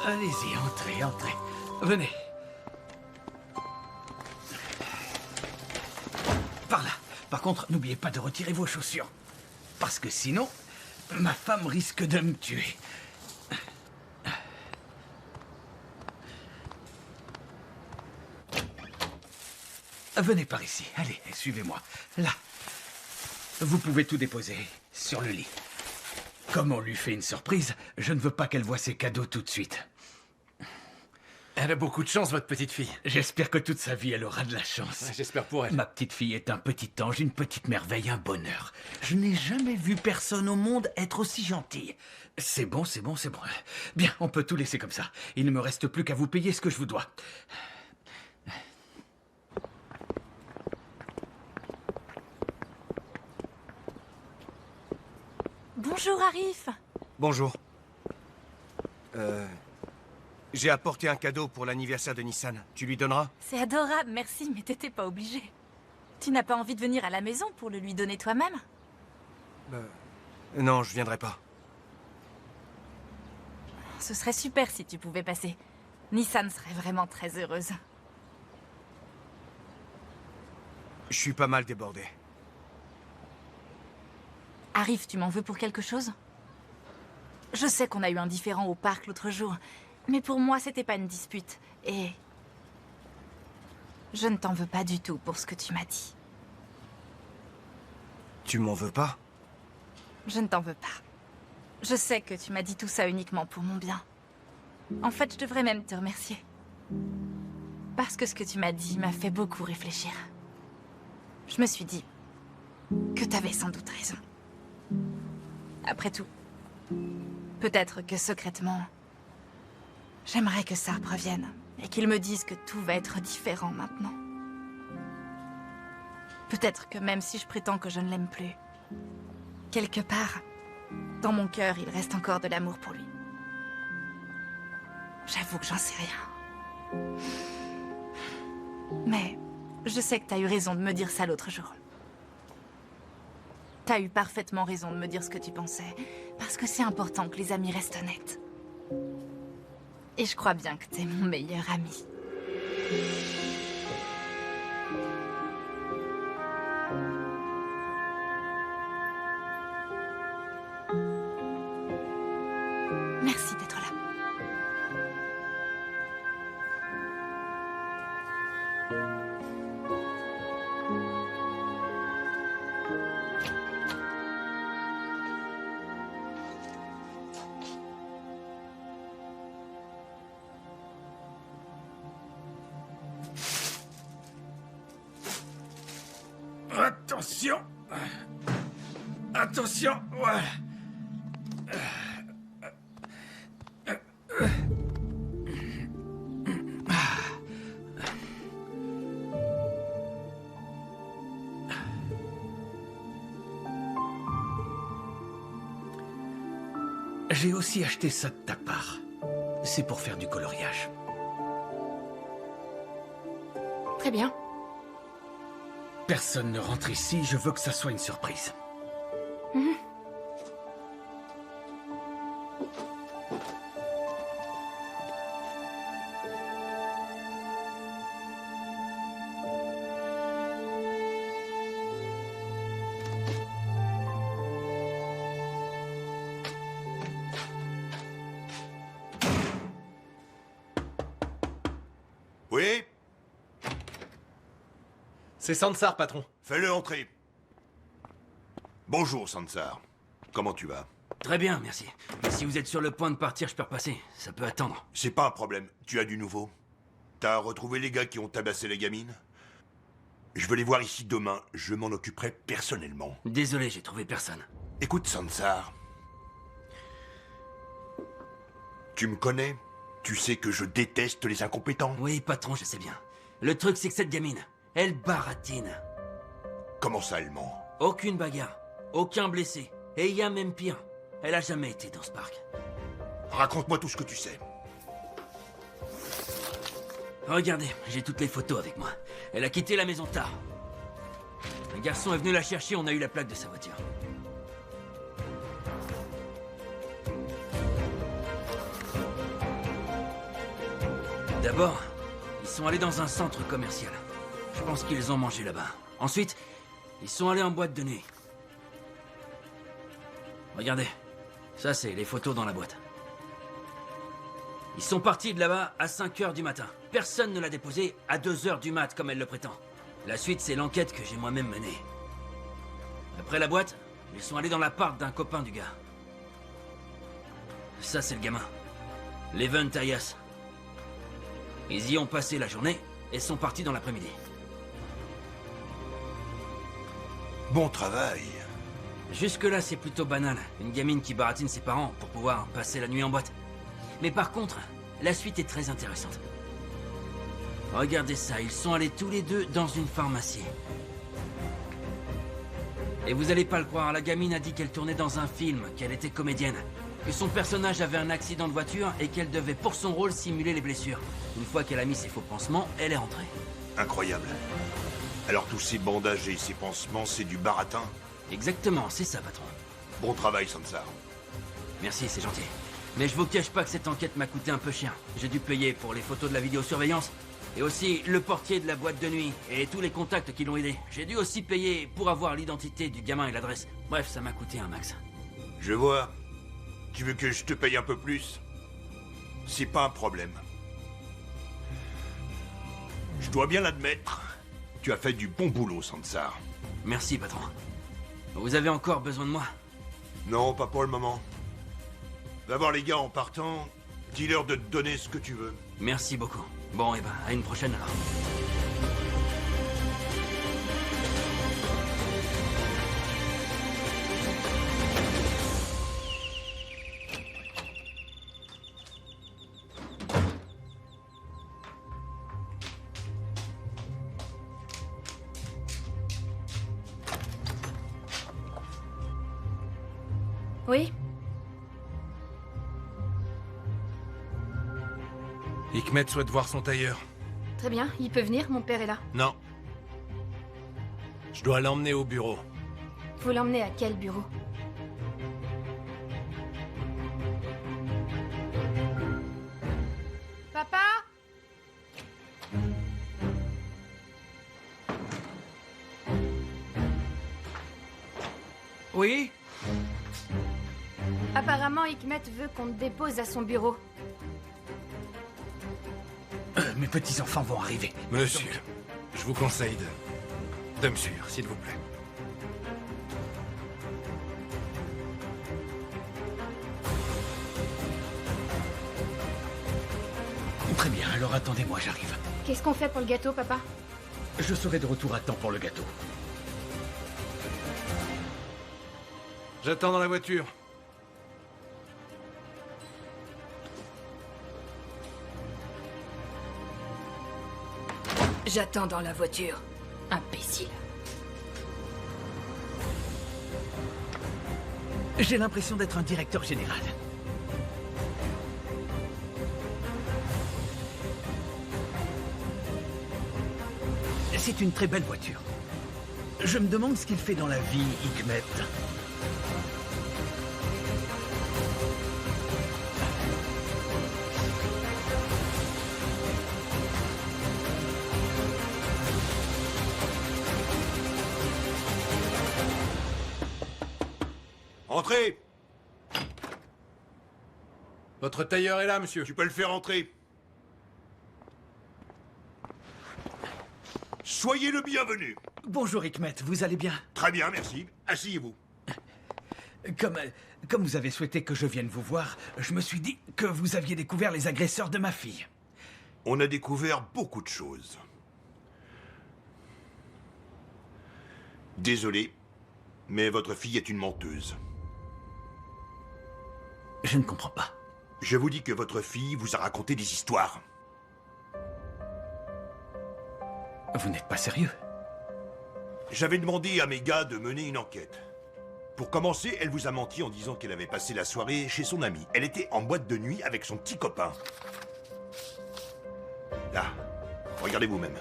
Allez-y, entrez, entrez. Venez. Par là. Par contre, n'oubliez pas de retirer vos chaussures. Parce que sinon, ma femme risque de me tuer. Venez par ici. Allez, suivez-moi. Là. Vous pouvez tout déposer sur le lit. Comme on lui fait une surprise, je ne veux pas qu'elle voie ses cadeaux tout de suite. Elle a beaucoup de chance, votre petite fille. J'espère que toute sa vie, elle aura de la chance. J'espère pour elle. Ma petite fille est un petit ange, une petite merveille, un bonheur. Je n'ai jamais vu personne au monde être aussi gentille. C'est bon, c'est bon, c'est bon. Bien, on peut tout laisser comme ça. Il ne me reste plus qu'à vous payer ce que je vous dois. Bonjour, Arif. Bonjour. J'ai apporté un cadeau pour l'anniversaire de Nissan. Tu lui donneras? C'est adorable, merci, mais t'étais pas obligé. Tu n'as pas envie de venir à la maison pour le lui donner toi-même? Non, je viendrai pas. Ce serait super si tu pouvais passer. Nissan serait vraiment très heureuse. Je suis pas mal débordé. Arif, tu m'en veux pour quelque chose? Je sais qu'on a eu un différend au parc l'autre jour, mais pour moi, c'était pas une dispute. Et je ne t'en veux pas du tout pour ce que tu m'as dit. Tu m'en veux pas? Je ne t'en veux pas. Je sais que tu m'as dit tout ça uniquement pour mon bien. En fait, je devrais même te remercier. Parce que ce que tu m'as dit m'a fait beaucoup réfléchir. Je me suis dit que t'avais sans doute raison. Après tout, peut-être que secrètement, j'aimerais que Sarp revienne et qu'il me dise que tout va être différent maintenant. Peut-être que même si je prétends que je ne l'aime plus, quelque part, dans mon cœur, il reste encore de l'amour pour lui. J'avoue que j'en sais rien. Mais je sais que t'as eu raison de me dire ça l'autre jour. T'as eu parfaitement raison de me dire ce que tu pensais, parce que c'est important que les amis restent honnêtes. Et je crois bien que t'es mon meilleur ami. Merci d'être là. Attention. Attention. Voilà. J'ai aussi acheté ça de ta part. C'est pour faire du coloriage. Très bien. Personne ne rentre ici, je veux que ça soit une surprise. Oui? C'est Sansar, patron. Fais-le entrer. Bonjour, Sansar. Comment tu vas? Très bien, merci. Mais si vous êtes sur le point de partir, je peux repasser. Ça peut attendre. C'est pas un problème. Tu as du nouveau? T'as retrouvé les gars qui ont tabassé les gamines? Je veux les voir ici demain. Je m'en occuperai personnellement. Désolé, j'ai trouvé personne. Écoute, Sansar. Tu me connais? Tu sais que je déteste les incompétents? Oui, patron, je sais bien. Le truc, c'est que cette gamine, elle baratine. Comment ça, elle ment? Aucune bagarre, aucun blessé. Et il y a même pire. Elle a jamais été dans ce parc. Raconte-moi tout ce que tu sais. Regardez, j'ai toutes les photos avec moi. Elle a quitté la maison tard. Un garçon est venu la chercher, on a eu la plaque de sa voiture. D'abord, ils sont allés dans un centre commercial. Je pense qu'ils ont mangé là-bas. Ensuite, ils sont allés en boîte de nuit. Regardez, ça c'est les photos dans la boîte. Ils sont partis de là-bas à 5 h du matin. Personne ne l'a déposé à 2 h du mat comme elle le prétend. La suite, c'est l'enquête que j'ai moi-même menée. Après la boîte, ils sont allés dans l'appart d'un copain du gars. Ça, c'est le gamin. Leven Tayas. Ils y ont passé la journée et sont partis dans l'après-midi. Bon travail. Jusque-là, c'est plutôt banal. Une gamine qui baratine ses parents pour pouvoir passer la nuit en boîte. Mais par contre, la suite est très intéressante. Regardez ça, ils sont allés tous les deux dans une pharmacie. Et vous allez pas le croire, la gamine a dit qu'elle tournait dans un film, qu'elle était comédienne, que son personnage avait un accident de voiture et qu'elle devait pour son rôle simuler les blessures. Une fois qu'elle a mis ses faux pansements, elle est rentrée. Incroyable. Alors tous ces bandages et ces pansements, c'est du baratin? Exactement, c'est ça, patron. Bon travail, Sansar. Merci, c'est gentil. Mais je vous cache pas que cette enquête m'a coûté un peu cher. J'ai dû payer pour les photos de la vidéosurveillance, et aussi le portier de la boîte de nuit, et tous les contacts qui l'ont aidé. J'ai dû aussi payer pour avoir l'identité du gamin et l'adresse. Bref, ça m'a coûté un max. Je vois. Tu veux que je te paye un peu plus? C'est pas un problème. Je dois bien l'admettre. Tu as fait du bon boulot, Sansar. Merci, patron. Vous avez encore besoin de moi? Non, pas pour le moment. Va voir les gars en partant. Dis-leur de te donner ce que tu veux. Merci beaucoup. Bon, et ben, à une prochaine alors. Oui? Hikmet souhaite voir son tailleur. Très bien, il peut venir, mon père est là. Non. Je dois l'emmener au bureau. Vous l'emmenez à quel bureau? Papa? Oui? Apparemment, Hikmet veut qu'on te dépose à son bureau. Mes petits-enfants vont arriver. Monsieur, je vous conseille de me suivre, s'il vous plaît. Très bien, alors attendez-moi, j'arrive. Qu'est-ce qu'on fait pour le gâteau, papa? Je serai de retour à temps pour le gâteau. J'attends dans la voiture. J'attends dans la voiture. Imbécile. J'ai l'impression d'être un directeur général. C'est une très belle voiture. Je me demande ce qu'il fait dans la vie, Hikmet. Entrez! Votre tailleur est là, monsieur. Tu peux le faire entrer. Soyez le bienvenu. Bonjour, Hikmet, vous allez bien? Très bien, merci. Asseyez-vous. Comme vous avez souhaité que je vienne vous voir, je me suis dit que vous aviez découvert les agresseurs de ma fille. On a découvert beaucoup de choses. Désolé, mais votre fille est une menteuse. Je ne comprends pas. Je vous dis que votre fille vous a raconté des histoires. Vous n'êtes pas sérieux? J'avais demandé à mes gars de mener une enquête. Pour commencer, elle vous a menti en disant qu'elle avait passé la soirée chez son amie. Elle était en boîte de nuit avec son petit copain. Là, regardez vous-même.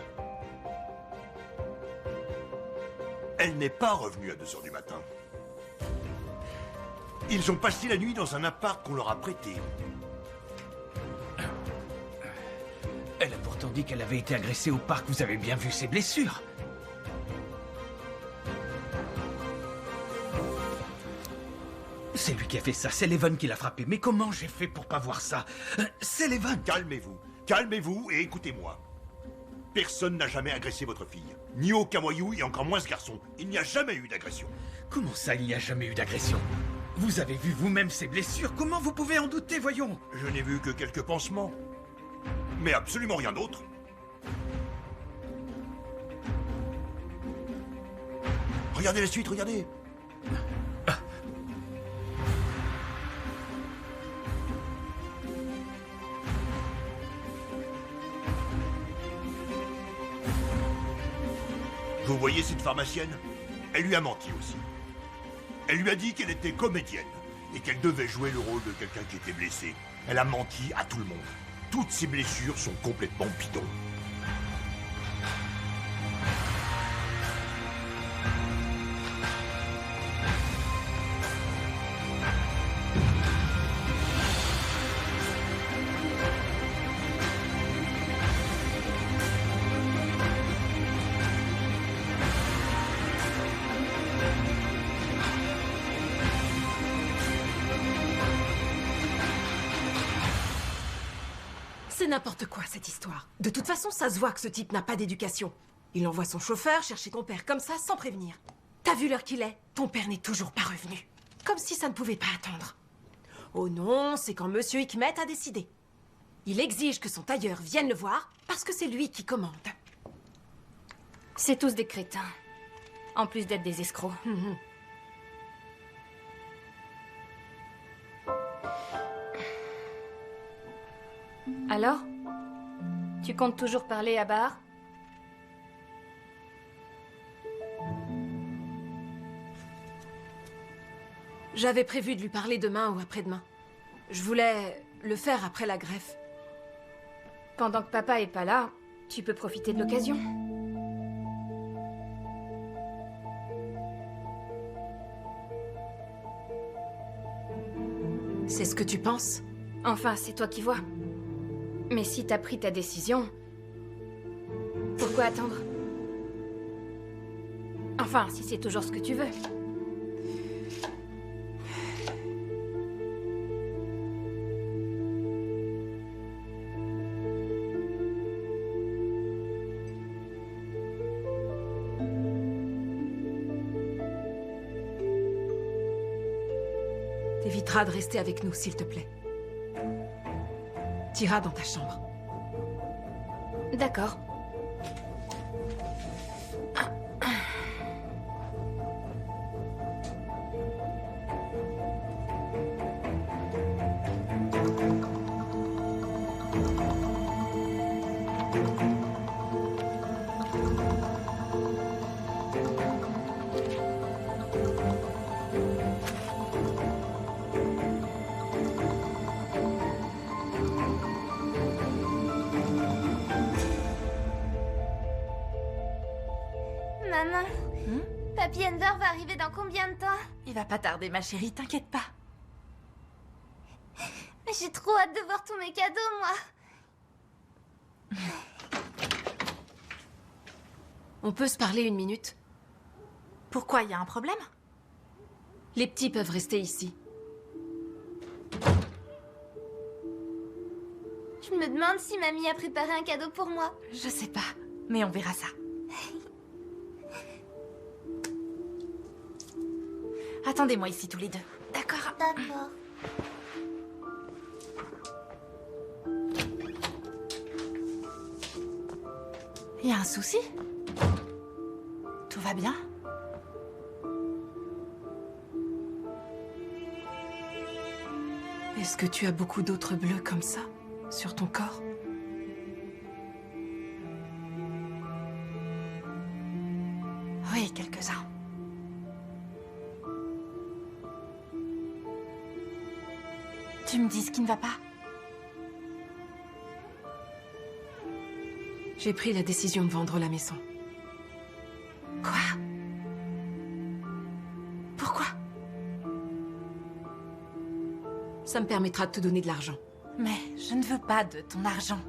Elle n'est pas revenue à 2 h du matin. Ils ont passé la nuit dans un appart qu'on leur a prêté. Elle a pourtant dit qu'elle avait été agressée au parc. Vous avez bien vu ses blessures. C'est lui qui a fait ça. C'est Levan qui l'a frappé. Mais comment j'ai fait pour pas voir ça? C'est Levan. Calmez-vous. Calmez-vous et écoutez-moi. Personne n'a jamais agressé votre fille. Ni aucun voyou et encore moins ce garçon. Il n'y a jamais eu d'agression. Comment ça, il n'y a jamais eu d'agression? Vous avez vu vous-même ses blessures. Comment vous pouvez en douter, voyons? Je n'ai vu que quelques pansements. Mais absolument rien d'autre. Regardez la suite, regardez. Vous voyez cette pharmacienne? Elle lui a menti aussi. Elle lui a dit qu'elle était comédienne et qu'elle devait jouer le rôle de quelqu'un qui était blessé. Elle a menti à tout le monde. Toutes ses blessures sont complètement bidons. C'est n'importe quoi, cette histoire. De toute façon, ça se voit que ce type n'a pas d'éducation. Il envoie son chauffeur chercher ton père comme ça, sans prévenir. T'as vu l'heure qu'il est? Ton père n'est toujours pas revenu. Comme si ça ne pouvait pas attendre. Oh non, c'est quand Monsieur Hikmet a décidé. Il exige que son tailleur vienne le voir, parce que c'est lui qui commande. C'est tous des crétins. En plus d'être des escrocs. Alors? Tu comptes toujours parler à Bahar? J'avais prévu de lui parler demain ou après-demain. Je voulais le faire après la greffe. Pendant que papa est pas là, tu peux profiter de l'occasion. C'est ce que tu penses? Enfin, c'est toi qui vois. Mais si t'as pris ta décision, pourquoi attendre? Enfin, si c'est toujours ce que tu veux. T'éviteras de rester avec nous, s'il te plaît. T'iras dans ta chambre. D'accord. Maman, Papy Endor va arriver dans combien de temps? Il va pas tarder, ma chérie, t'inquiète pas. Mais j'ai trop hâte de voir tous mes cadeaux, moi. On peut se parler une minute? Pourquoi, y a un problème? Les petits peuvent rester ici. Je me demande si mamie a préparé un cadeau pour moi. Je sais pas, mais on verra ça. Attendez-moi ici tous les deux. D'accord? D'accord. Y a un souci? Tout va bien? Est-ce que tu as beaucoup d'autres bleus comme ça, sur ton corps? Oui, quelques-uns. Tu me dis ce qui ne va pas? J'ai pris la décision de vendre la maison. Quoi? Pourquoi? Ça me permettra de te donner de l'argent. Mais je ne veux pas de ton argent.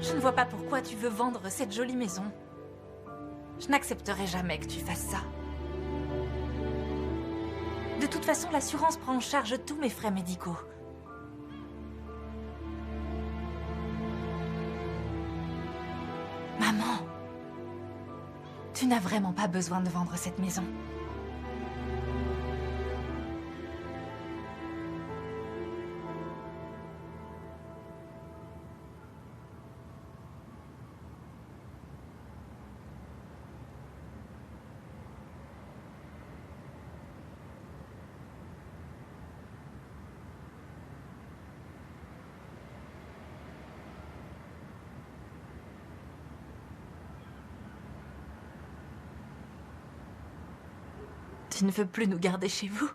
Je ne vois pas pourquoi tu veux vendre cette jolie maison. Je n'accepterai jamais que tu fasses ça. De toute façon, l'assurance prend en charge tous mes frais médicaux. Maman, tu n'as vraiment pas besoin de vendre cette maison. Tu ne veux plus nous garder chez vous?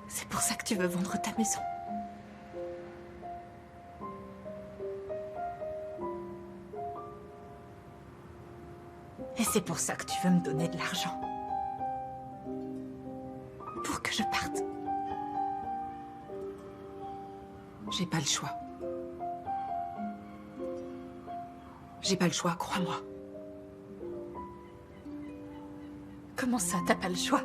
C'est pour ça que tu veux vendre ta maison. Et c'est pour ça que tu veux me donner de l'argent. Pour que je parte. J'ai pas le choix. J'ai pas le choix, crois-moi. Comment ça, t'as pas le choix?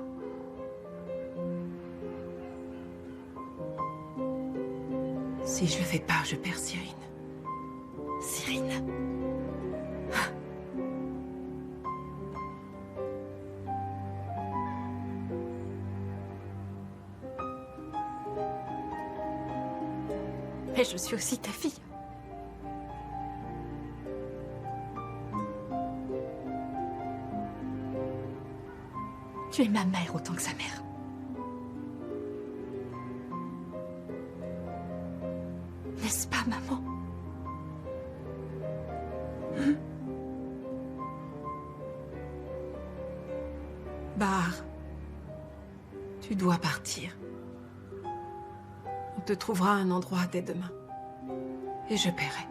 Si je le fais pas, je perds Cyrine. Cyrine. Mais je suis aussi ta fille. Tu es ma mère autant que sa mère. N'est-ce pas, maman? Bahar, tu dois partir. On te trouvera un endroit dès demain. Et je paierai.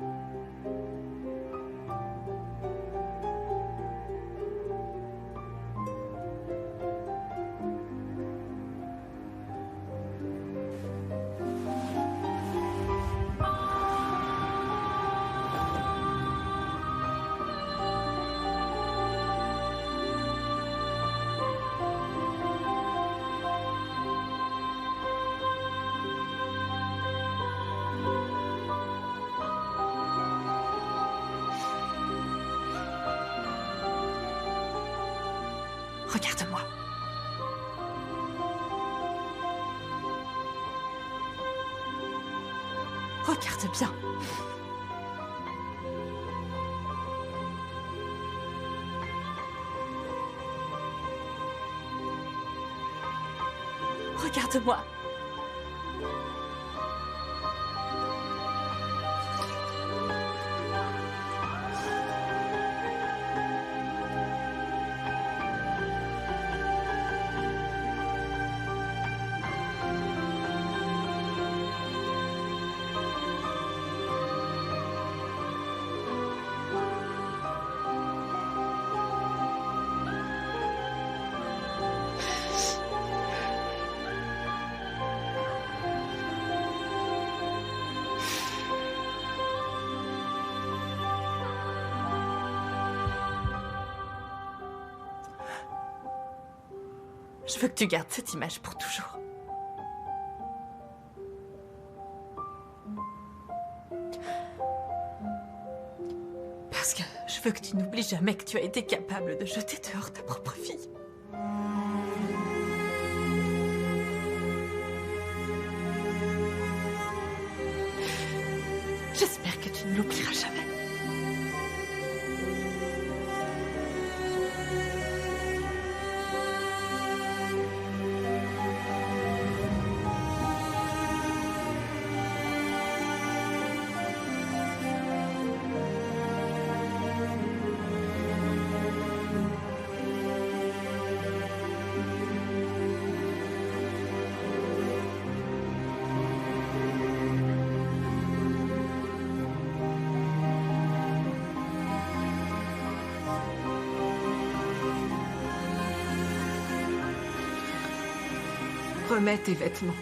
Regarde-moi. Regarde bien. Regarde-moi. Je veux que tu gardes cette image pour toujours. Parce que je veux que tu n'oublies jamais que tu as été capable de jeter dehors ta propre fille. J'espère que tu ne l'oublieras jamais. Remets tes vêtements.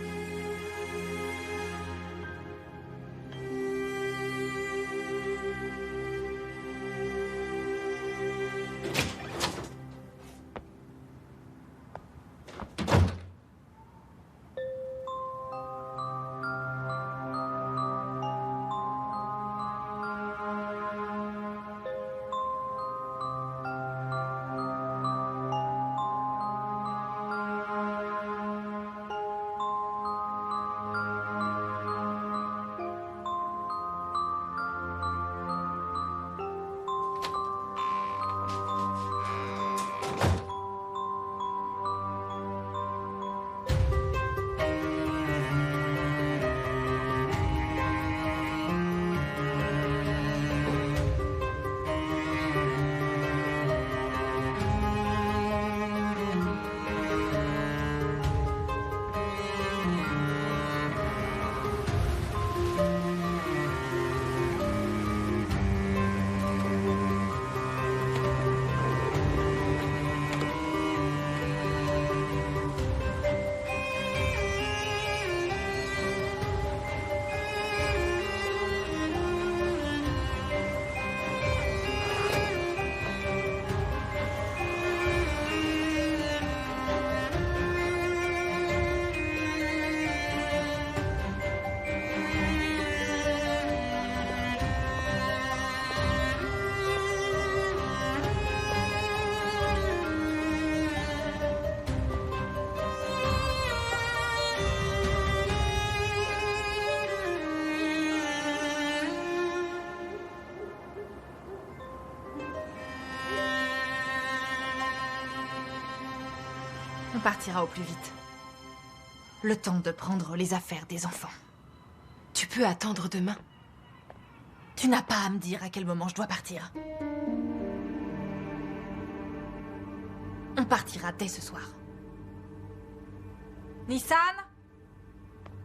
On partira au plus vite. Le temps de prendre les affaires des enfants. Tu peux attendre demain. Tu n'as pas à me dire à quel moment je dois partir. On partira dès ce soir. Nissan?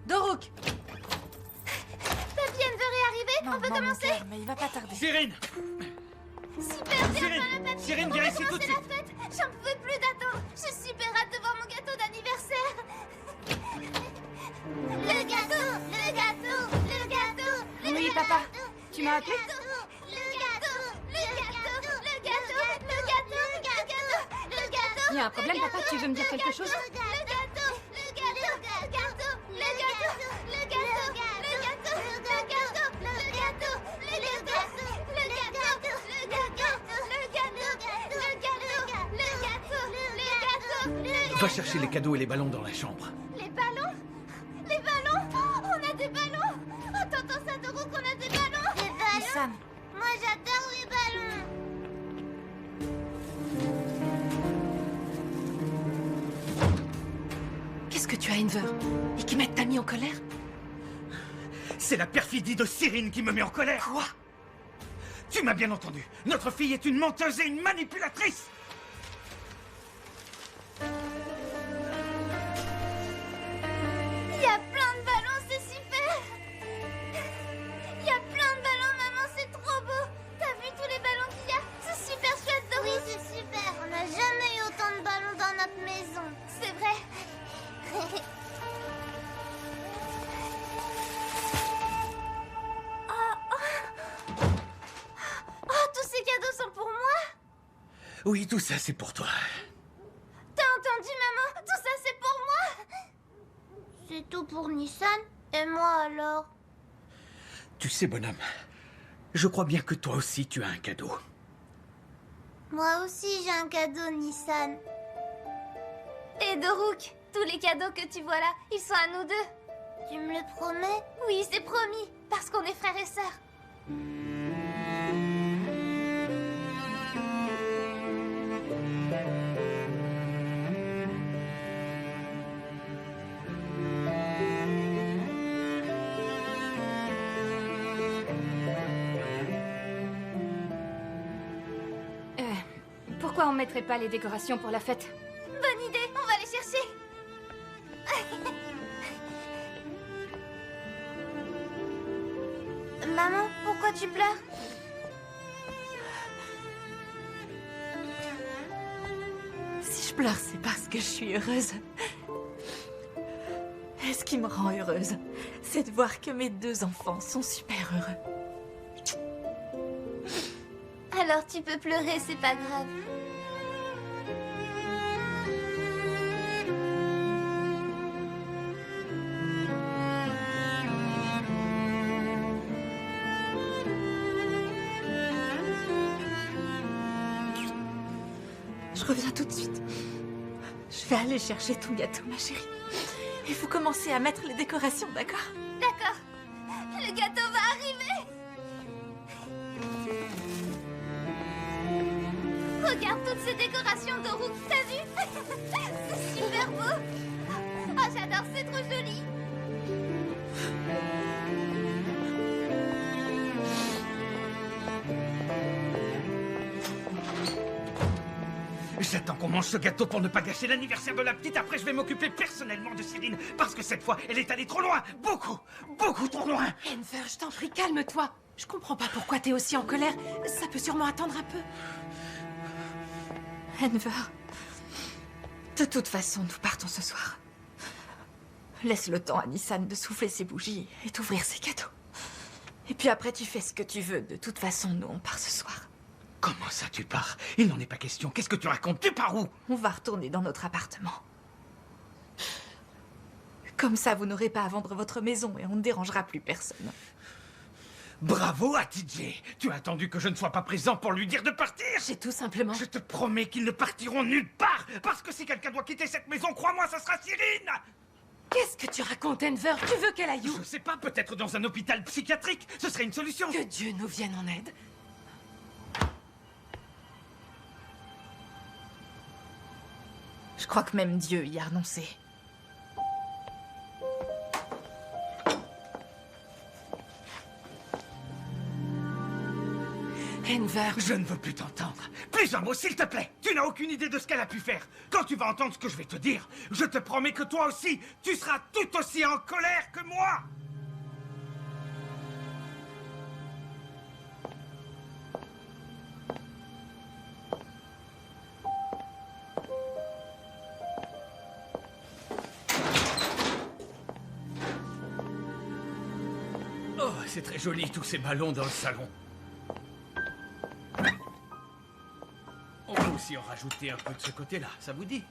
Doruk? Papy Enver est arrivé. On peut commencer? Mais il va pas tarder. Cyrine! Super bien, Cyrine, voilà, papy. Cyrine, On viens va ici tout de commencer suite. la fête. J'en pouvais plus d'attendre. J'ai super hâte de voir mon gâteau d'anniversaire. Le gâteau, le gâteau, le gâteau. Oui, papa. Tu m'as appelé? Le gâteau, le gâteau, le gâteau, le gâteau, le gâteau, le gâteau. Il y a un problème, papa? Tu veux me dire quelque chose? Le gâteau, le gâteau, le gâteau, le gâteau, le gâteau, le gâteau, le gâteau, le gâteau, le gâteau, le gâteau, le gâteau, le gâteau, le gâteau. Va chercher les cadeaux et les ballons dans la chambre. Les ballons? Les ballons? Oh, on a des ballons! Oh, t'entends ça, Doruk, on a des ballons! Des ballons? Nissan, Moi, j'adore les ballons! Qu'est-ce que tu as, Enver? Et qui met t'a mis en colère? C'est la perfidie de Cyrine qui me met en colère. Quoi? Tu m'as bien entendu. Notre fille est une menteuse et une manipulatrice. Il y a plein de ballons, c'est super! Il y a plein de ballons, maman, c'est trop beau! T'as vu tous les ballons qu'il y a? C'est super chouette, Doris! Oui, c'est super! On n'a jamais eu autant de ballons dans notre maison! C'est vrai! Oh, tous ces cadeaux sont pour moi! Oui, tout ça, c'est pour toi. T'as entendu, maman? Tout ça, c'est pour moi! C'est tout pour Nissan? Et moi, alors? Tu sais, bonhomme, je crois bien que toi aussi, tu as un cadeau. Moi aussi, j'ai un cadeau, Nissan. Et Doruk, tous les cadeaux que tu vois là, ils sont à nous deux. Tu me le promets? Oui, c'est promis, parce qu'on est frères et sœurs. Pourquoi on mettrait pas les décorations pour la fête? Bonne idée, on va les chercher. Maman, pourquoi tu pleures? Si je pleure, c'est parce que je suis heureuse. ce qui me rend heureuse, c'est de voir que mes 2 enfants sont super heureux. Alors tu peux pleurer, c'est pas grave. Je reviens tout de suite. Je vais aller chercher ton gâteau, ma chérie. Il faut commencer à mettre les décorations, d'accord? D'accord. Le gâteau va arriver. Regarde toutes ces décorations d'Oruk, t'as vu? C'est super beau. Oh, j'adore, c'est trop joli. J'attends qu'on mange ce gâteau pour ne pas gâcher l'anniversaire de la petite. Après, je vais m'occuper personnellement de Cyrine. Parce que cette fois, elle est allée trop loin. Beaucoup, beaucoup trop loin. Enver, je t'en prie, calme-toi. Je comprends pas pourquoi t'es aussi en colère. Ça peut sûrement attendre un peu. Enver, de toute façon, nous partons ce soir. Laisse le temps à Nissan de souffler ses bougies et d'ouvrir ses cadeaux. Et puis après, tu fais ce que tu veux. De toute façon, nous, on part ce soir. Comment ça, tu pars? Il n'en est pas question. Qu'est-ce que tu racontes? Tu pars où? On va retourner dans notre appartement. Comme ça, vous n'aurez pas à vendre votre maison et on ne dérangera plus personne. Bravo à TJ. Tu as attendu que je ne sois pas présent pour lui dire de partir. J'ai tout simplement... Je te promets qu'ils ne partiront nulle part. Parce que si quelqu'un doit quitter cette maison, crois-moi, ça sera Cyrine. Qu'est-ce que tu racontes, Enver? Tu veux qu'elle aille où? Je sais pas, peut-être dans un hôpital psychiatrique. Ce serait une solution. Que Dieu nous vienne en aide. Je crois que même Dieu y a renoncé. Enver... Je ne veux plus t'entendre. Plus un mot, s'il te plaît. Tu n'as aucune idée de ce qu'elle a pu faire. Quand tu vas entendre ce que je vais te dire, je te promets que toi aussi, tu seras tout aussi en colère que moi. Oh, c'est très joli, tous ces ballons dans le salon. On peut aussi en rajouter un peu de ce côté-là, ça vous dit?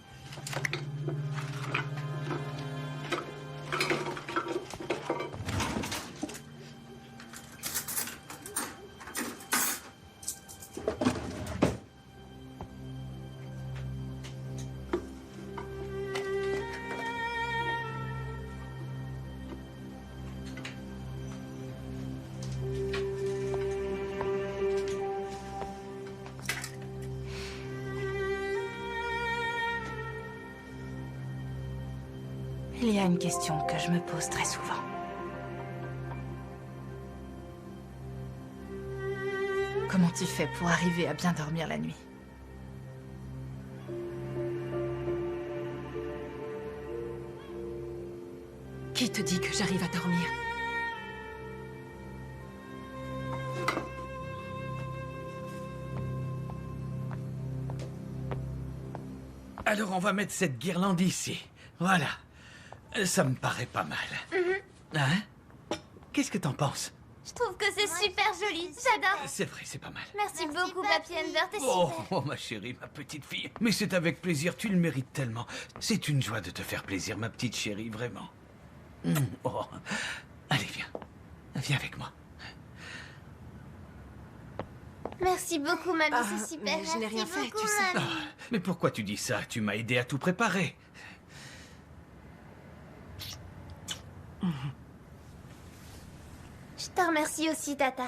Il y a une question que je me pose très souvent. Comment tu fais pour arriver à bien dormir la nuit? Qui te dit que j'arrive à dormir? Alors on va mettre cette guirlande ici. Voilà. Ça me paraît pas mal. Hein? Qu'est-ce que t'en penses? Je trouve que c'est super joli. J'adore. C'est vrai, c'est pas mal. Merci beaucoup, Papy Enver. T'es Oh, super. oh, ma chérie, ma petite fille. Mais c'est avec plaisir, tu le mérites tellement. C'est une joie de te faire plaisir, ma petite chérie, vraiment. Oh. Allez, viens. Viens avec moi. Merci beaucoup, mamie. Ah, c'est super. mais je n'ai rien Merci fait, beaucoup, tu sais. mamie. Mais pourquoi tu dis ça? Tu m'as aidé à tout préparer. Je te remercie aussi, Tata.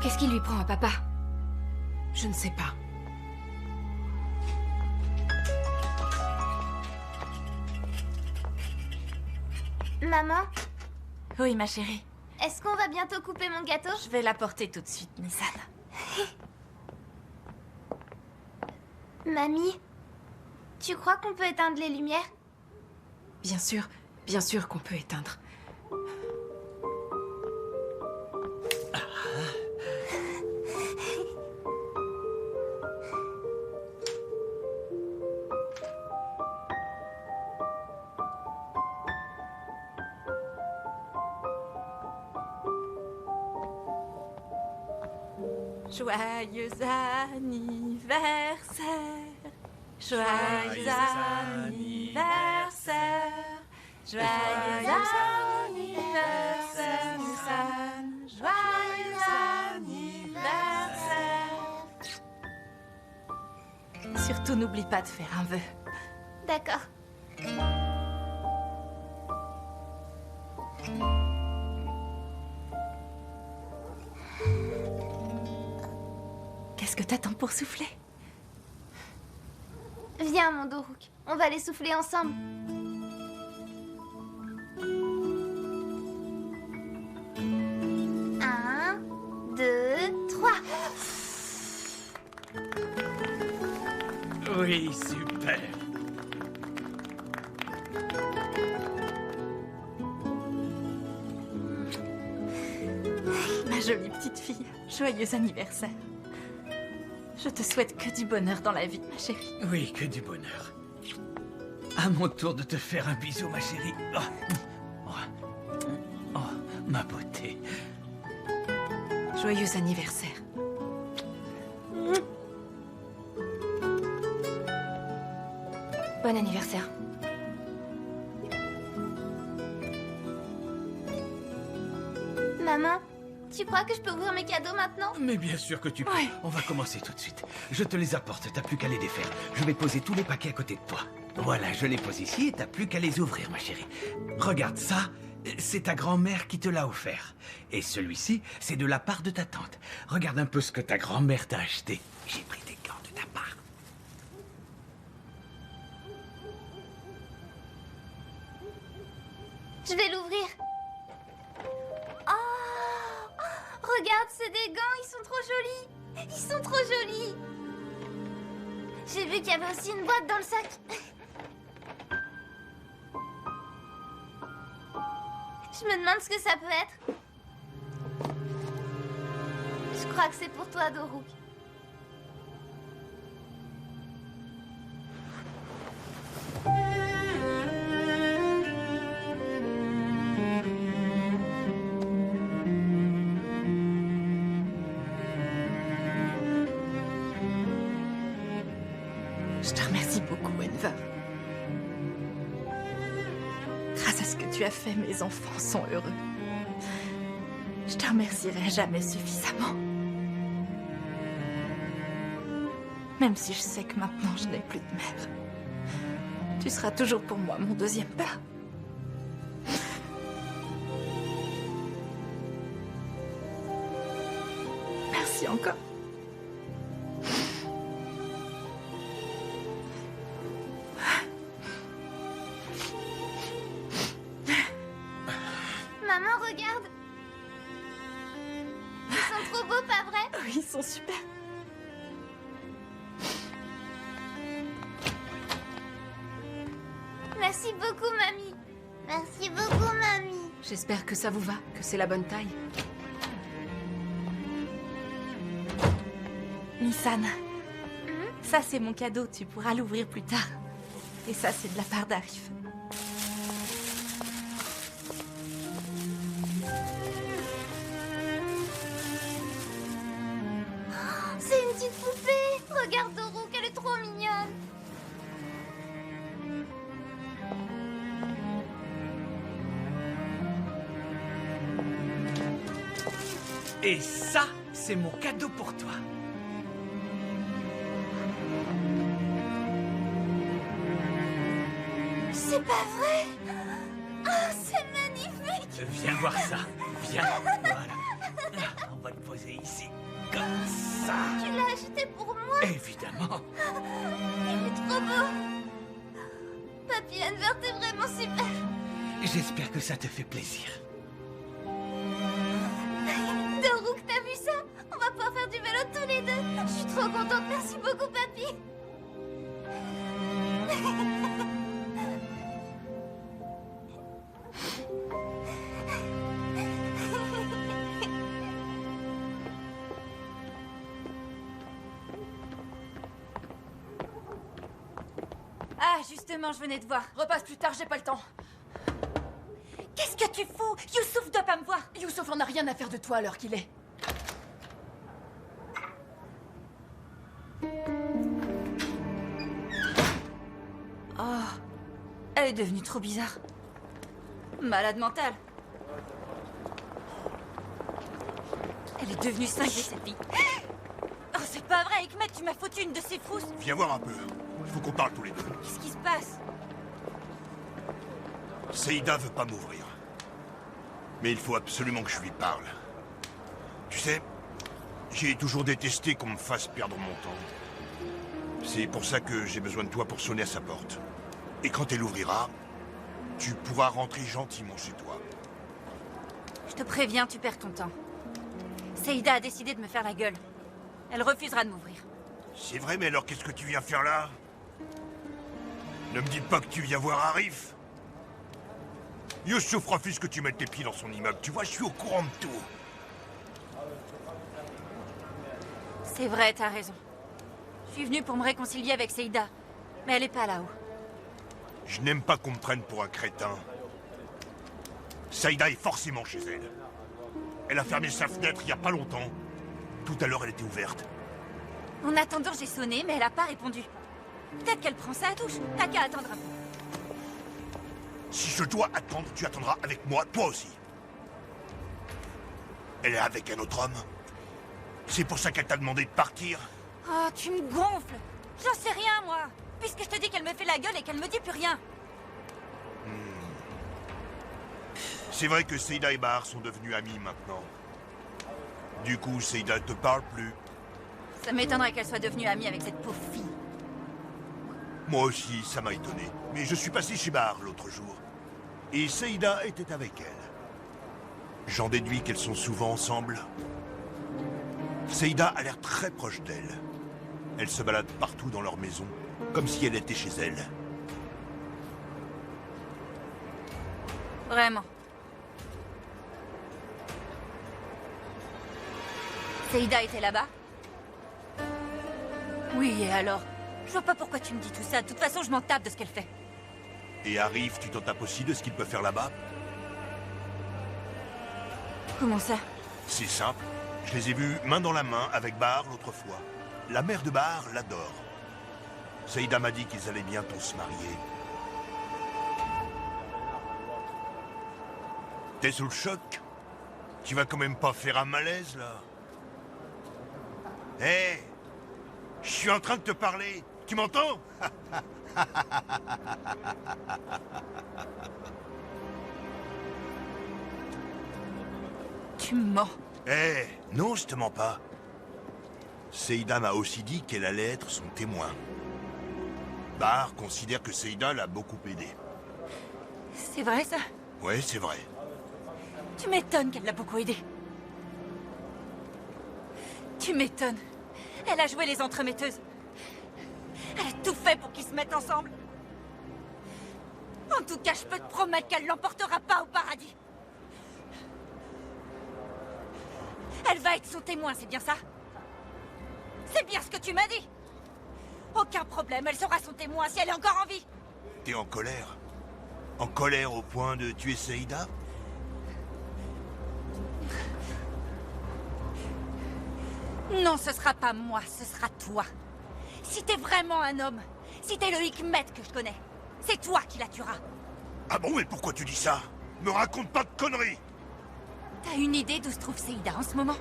Qu'est-ce qui lui prend à papa? Je ne sais pas. Maman, Oui, ma chérie. est-ce qu'on va bientôt couper mon gâteau? Je vais l'apporter tout de suite, Nissan. Mamie, tu crois qu'on peut éteindre les lumières? Bien sûr qu'on peut éteindre. Joyeux anniversaire, joyeux anniversaire, joyeux anniversaire, Nissan, joyeux anniversaire. Surtout n'oublie pas de faire un vœu. D'accord. Qu'est-ce que t'attends pour souffler? Viens, mon Doruk. On va les souffler ensemble. Un, deux, trois. Oui, super. Ma jolie petite fille, joyeux anniversaire. Je te souhaite que du bonheur dans la vie, ma chérie. Oui, que du bonheur. À mon tour de te faire un bisou, ma chérie. Oh, ma beauté. Joyeux anniversaire. Bon anniversaire. Maman, tu crois que je peux ouvrir mes cadeaux maintenant? Mais bien sûr que tu peux. Ouais. On va commencer tout de suite. Je te les apporte, t'as plus qu'à les défaire. Je vais poser tous les paquets à côté de toi. Voilà, je les pose ici et t'as plus qu'à les ouvrir, ma chérie. Regarde ça, c'est ta grand-mère qui te l'a offert. Et celui-ci, c'est de la part de ta tante. Regarde un peu ce que ta grand-mère t'a acheté. J'ai pris des gants de ta part. Je vais l'ouvrir. Oh! Regarde, c'est des gants, ils sont trop jolis. Ils sont trop jolis. J'ai vu qu'il y avait aussi une boîte dans le sac. Je me demande ce que ça peut être. Je crois que c'est pour toi, Doruk. Je te remercie beaucoup, Enver. Grâce à ce que tu as fait, mes enfants sont heureux. Je te remercierai jamais suffisamment. Même si je sais que maintenant je n'ai plus de mère. Tu seras toujours pour moi mon deuxième père. Merci encore. Maman, regarde. Ils sont trop beaux, pas vrai? Oui, ils sont super. Merci beaucoup, mamie. Merci beaucoup, mamie. J'espère que ça vous va, que c'est la bonne taille. Nissan, ça c'est mon cadeau, tu pourras l'ouvrir plus tard. Et ça c'est de la part d'Arif. C'est une petite poupée. Regarde Doruk, elle est trop mignonne. Et ça, c'est mon cadeau pour toi. C'est pas vrai. Oh, c'est magnifique. Viens voir ça. Viens. Voilà. On va le poser ici. Comme ça. Tu l'as acheté pour moi? Évidemment. Il est trop beau. Papy Enver, t'es vraiment super. J'espère que ça te fait plaisir. Doruk, t'as vu ça? On va pouvoir faire du vélo tous les deux. Je suis trop contente. Merci beaucoup, papy. Justement, je venais te voir. Repasse plus tard, j'ai pas le temps. Qu'est-ce que tu fous? Youssouf doit pas me voir. Youssouf en a rien à faire de toi à l'heure qu'il est. Oh, elle est devenue trop bizarre. Malade mentale. Elle est devenue cinglée, cette fille. Oh, c'est pas vrai, Hikmet, tu m'as foutu une de ces frousses. Viens voir un peu. Il faut qu'on parle tous les deux. Qu'est-ce qui se passe? Seïda veut pas m'ouvrir. Mais il faut absolument que je lui parle. Tu sais, j'ai toujours détesté qu'on me fasse perdre mon temps. C'est pour ça que j'ai besoin de toi pour sonner à sa porte. Et quand elle ouvrira, tu pourras rentrer gentiment chez toi. Je te préviens, tu perds ton temps. Seïda a décidé de me faire la gueule. Elle refusera de m'ouvrir. C'est vrai, mais alors qu'est-ce que tu viens faire là? Ne me dis pas que tu viens voir Arif. Youssouf refuse que tu mettes tes pieds dans son immeuble. Tu vois, je suis au courant de tout. C'est vrai, t'as raison. Je suis venue pour me réconcilier avec Seïda, mais elle est pas là-haut. Je n'aime pas qu'on me prenne pour un crétin. Saïda est forcément chez elle. Elle a fermé sa fenêtre il y a pas longtemps. Tout à l'heure, elle était ouverte. En attendant, j'ai sonné, mais elle a pas répondu. Peut-être qu'elle prend ça à touche. T'as qu'à attendre un peu. Si je dois attendre, tu attendras avec moi, toi aussi. Elle est avec un autre homme. C'est pour ça qu'elle t'a demandé de partir. Oh, tu me gonfles. J'en sais rien, moi. Puisque je te dis qu'elle me fait la gueule et qu'elle me dit plus rien. C'est vrai que Seïda et Bahar sont devenus amis maintenant. Du coup, Seïda ne te parle plus. Ça m'étonnerait qu'elle soit devenue amie avec cette pauvre fille. Moi aussi, ça m'a étonné. Mais je suis passé chez Bahar l'autre jour. Et Seïda était avec elle. J'en déduis qu'elles sont souvent ensemble. Seïda a l'air très proche d'elle. Elle se balade partout dans leur maison, comme si elle était chez elle. Vraiment. Seïda était là-bas? Oui, et alors? Je vois pas pourquoi tu me dis tout ça. De toute façon, je m'en tape de ce qu'elle fait. Et Arif, tu t'en tapes aussi de ce qu'il peut faire là-bas? Comment ça? C'est simple. Je les ai vus main dans la main avec Bahar l'autre fois. La mère de Bahar l'adore. Seïda m'a dit qu'ils allaient bientôt se marier. T'es sous le choc? Tu vas quand même pas faire un malaise, là? Hé! Je suis en train de te parler. Tu m'entends? Tu me mens. Eh, non, je te mens pas. Seïda m'a aussi dit qu'elle allait être son témoin. Bahar considère que Seïda l'a beaucoup aidé. C'est vrai, ça? Ouais, c'est vrai. Tu m'étonnes qu'elle l'a beaucoup aidé. Tu m'étonnes. Elle a joué les entremetteuses. Elle a tout fait pour qu'ils se mettent ensemble. En tout cas, je peux te promettre qu'elle l'emportera pas au paradis. Elle va être son témoin, c'est bien ça? C'est bien ce que tu m'as dit. Aucun problème, elle sera son témoin si elle est encore en vie. T'es en colère? En colère au point de tuer Seïda? Non, ce sera pas moi, ce sera toi. Si t'es vraiment un homme, si t'es le Hikmet que je connais, c'est toi qui la tueras. Ah bon, mais pourquoi tu dis ça? Me raconte pas de conneries! T'as une idée d'où se trouve Seïda en ce moment?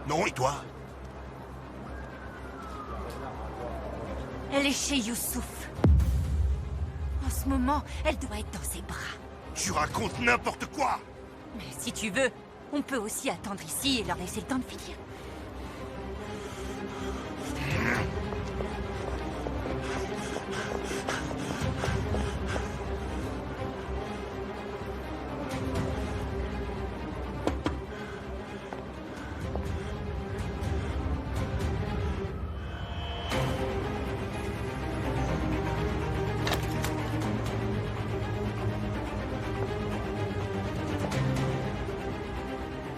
Non, et toi? Elle est chez Youssouf. En ce moment, elle doit être dans ses bras. Tu racontes n'importe quoi! Mais si tu veux, on peut aussi attendre ici et leur laisser le temps de finir.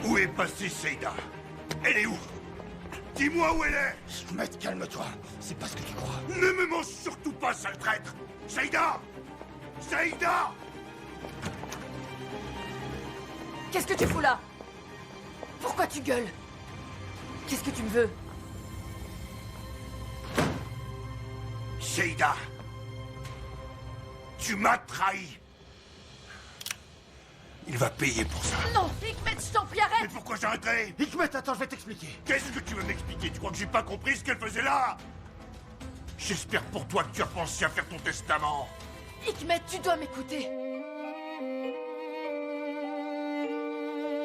Où est passée Seïda? Elle est où? Dis-moi où elle est! Mec, calme-toi. C'est pas ce que tu crois. Ne me mange surtout pas, sale traître! Saïda! Saïda! Qu'est-ce que tu fous là? Pourquoi tu gueules? Qu'est-ce que tu me veux? Saïda! Tu m'as trahi! Il va payer pour ça. Non, Hikmet, je t'en prie, arrête! Mais pourquoi j'arrêterai? Hikmet, attends, je vais t'expliquer. Qu'est-ce que tu veux m'expliquer? Tu crois que j'ai pas compris ce qu'elle faisait là? J'espère pour toi que tu as pensé à faire ton testament. Hikmet, tu dois m'écouter.